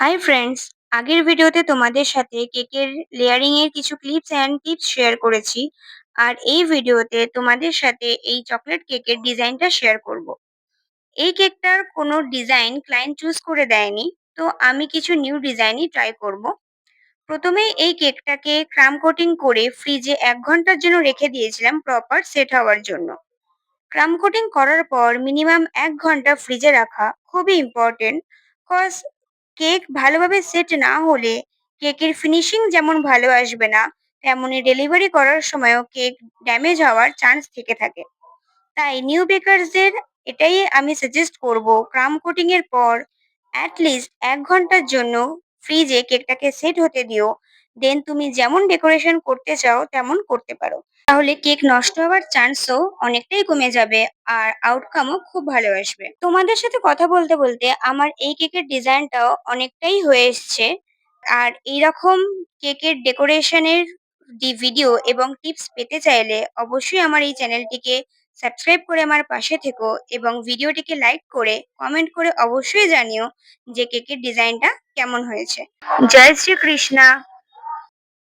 Hi friends, আগের ভিডিওতে তোমাদের সাথে কেকের লেয়ারিং এর কিছু ক্লিপস অ্যান্ড টিপস শেয়ার করেছি। আর এই ভিডিওতে তোমাদের সাথে এই চকলেট কেকের ডিজাইনটা শেয়ার করব। এই কেকটার কোনো ডিজাইন ক্লায়েন্ট চুজ করে দেয়নি, তো আমি কিছু নিউ ডিজাইনই ট্রাই করব। প্রথমে এই কেকটাকে ক্রাম কোটিং করে ফ্রিজে 1 ঘন্টার জন্য রেখে দিয়েছিলাম প্রপার সেট হওয়ার জন্য। ক্রাম কোটিং করার পর মিনিমাম 1 ঘন্টা ফ্রিজে রাখা খুবই ইম্পর্টেন্ট, কজ কেক ভালোভাবে সেট না হলে কেকের ফিনিশিং যেমন ভালো আসবে না, তেমনি ডেলিভারি করার সময়ও কেক ড্যামেজ হওয়ার চান্স থেকে থাকে। তাই নিউ বেকারসদের এটাই আমি সাজেস্ট করব, ক্রাম কোটিং এর পর অ্যাটলিস্ট 1 ঘন্টার জন্য ফ্রিজে কেকটাকে সেট হতে দিও। দেন তুমি যেমন ডেকোরেশন করতে চাও তেমন করতে পারো। তাহলে কেক নষ্ট হওয়ার চান্সও অনেকটাই কমে যাবে, আর আউটকামও খুব ভালো আসবে। তোমাদের সাথে কথা বলতে বলতে আমার এই কেকের ডিজাইনটাও অনেকটাই হয়ে এসছে। আর এইরকম কেকের ডেকোরেশনের ভিডিও এবং টিপস পেতে চাইলে অবশ্যই আমার এই চ্যানেলটিকে সাবস্ক্রাইব করে আমার পাশে থেকো, এবং ভিডিওটিকে লাইক করে কমেন্ট করে অবশ্যই জানিও যে কেকের ডিজাইনটা কেমন হয়েছে। জয় শ্রী কৃষ্ণা।